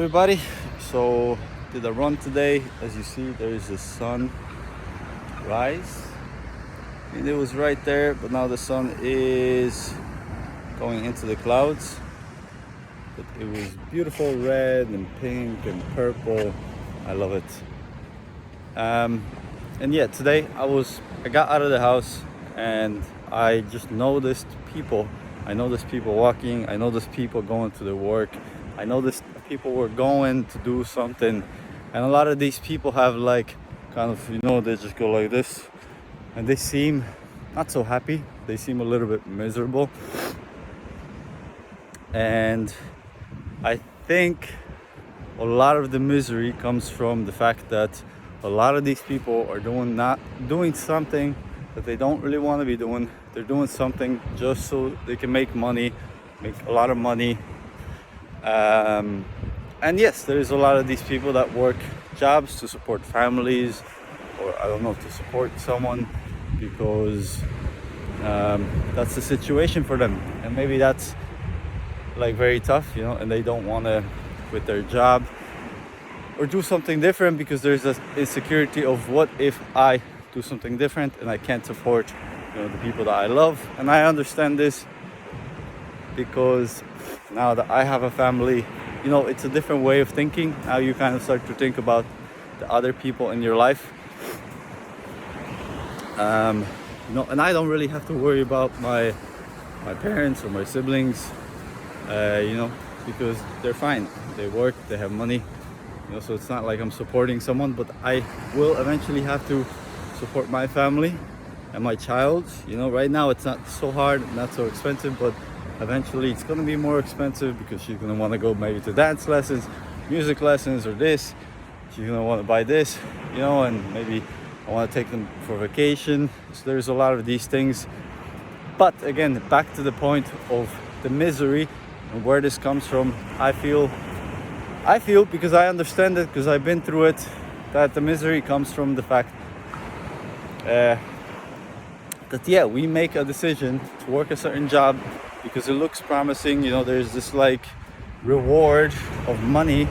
Everybody, so did a run today. As you see, there is the sun rise and it was right there, but now the sun is going into the clouds. But it was beautiful red and pink and purple. I love it. And yeah, today I got out of the house and I just noticed people. I noticed people walking. I noticed people going to their work. I noticed people were going to do something, and a lot of these people have like kind of, they just go like this, and they seem not so happy. They seem a little bit miserable, and I think a lot of the misery comes from the fact that a lot of these people are not doing something that they don't really want to be doing. They're doing something just so they can make money, make a lot of money. And yes, there is a lot of these people that work jobs to support families, or I don't know, to support someone because that's the situation for them, and maybe that's like very tough, and they don't want to quit their job or do something different because there's this insecurity of what if I do something different and I can't support the people that I love. And I understand this because now that I have a family, it's a different way of thinking. Now you kind of start to think about the other people in your life. And I don't really have to worry about my parents or my siblings, because they're fine. They work, they have money, so it's not like I'm supporting someone, but I will eventually have to support my family and my child. Right now it's not so hard, not so expensive, but eventually it's gonna be more expensive because she's gonna want to go maybe to dance lessons, music lessons, or this. She's gonna want to buy this, and maybe I want to take them for vacation. So there's a lot of these things. But again, back to the point of the misery and where this comes from. I feel because I understand it, because I've been through it, that the misery comes from the fact that we make a decision to work a certain job because it looks promising. There's this like reward of money,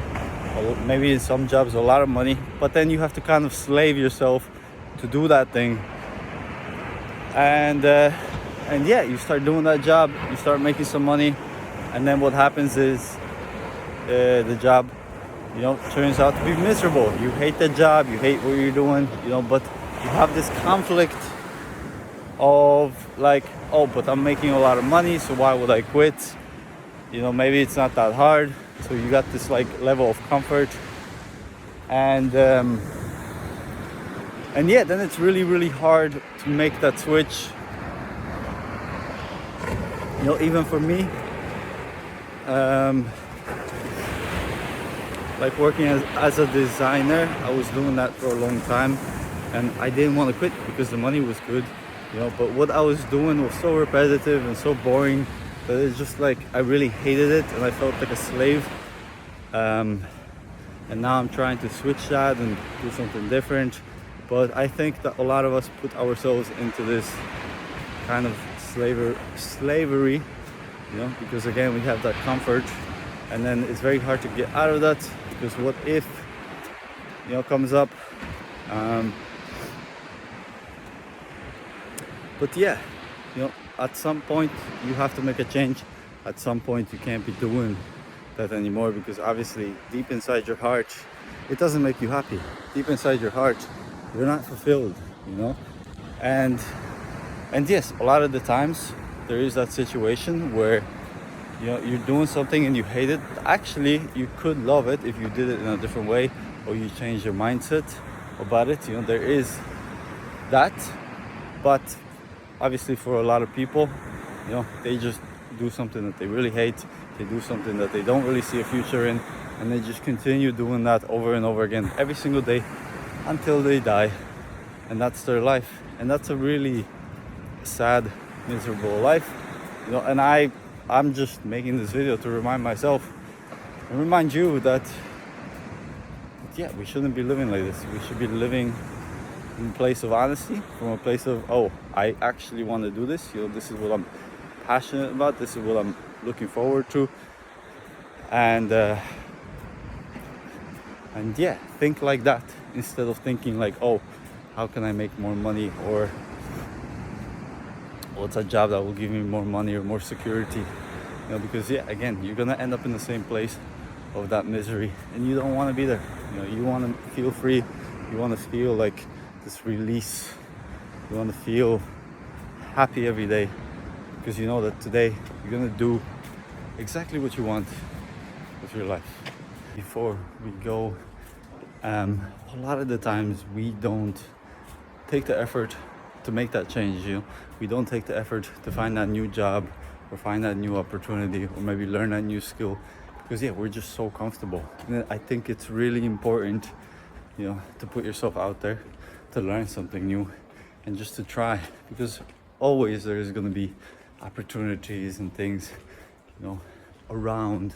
or maybe in some jobs a lot of money, but then you have to kind of slave yourself to do that thing. And you start doing that job, you start making some money, and then what happens is the job turns out to be miserable. You hate the job, you hate what you're doing, but you have this conflict of like, oh, but I'm making a lot of money, so why would I quit? Maybe it's not that hard. So you got this like level of comfort, and then it's really, really hard to make that switch. Even for me, like working as a designer, I was doing that for a long time, and I didn't want to quit because the money was good. But what I was doing was so repetitive and so boring that it's just like I really hated it, and I felt like a slave. And now I'm trying to switch that and do something different. But I think that a lot of us put ourselves into this kind of slavery, because again we have that comfort, and then it's very hard to get out of that because what if comes up. But at some point you have to make a change. At some point you can't be doing that anymore, because obviously deep inside your heart it doesn't make you happy. Deep inside your heart you're not fulfilled, and yes, a lot of the times there is that situation where you're doing something and you hate it. Actually, you could love it if you did it in a different way, or you change your mindset about it. There is that. But obviously for a lot of people, they just do something that they really hate. They do something that they don't really see a future in, and they just continue doing that over and over again every single day until they die. And that's their life, and that's a really sad, miserable life. And I'm just making this video to remind myself and remind you that we shouldn't be living like this. We should be living in a place of honesty, from a place of, oh, I actually want to do this. This is what I'm passionate about. This is what I'm looking forward to. And And yeah, think like that instead of thinking like, oh, how can I make more money, or what's a job that will give me more money or more security. Because yeah, again, you're gonna end up in the same place of that misery, and you don't want to be there. You want to feel free, you want to feel like this release, you want to feel happy every day, because you know that today you're gonna do exactly what you want with your life. Before we go, a lot of the times we don't take the effort to make that change. We don't take the effort to find that new job or find that new opportunity or maybe learn that new skill, because yeah, we're just so comfortable. And I think it's really important, to put yourself out there, to learn something new, and just to try, because always there's going to be opportunities and things, around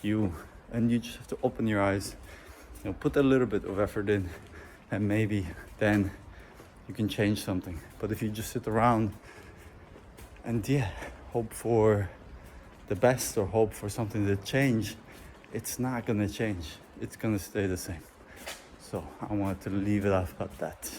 you, and you just have to open your eyes, put a little bit of effort in, and maybe then you can change something. But if you just sit around and hope for the best or hope for something to change, it's not gonna change. It's gonna stay the same. So I wanted to leave it off at that.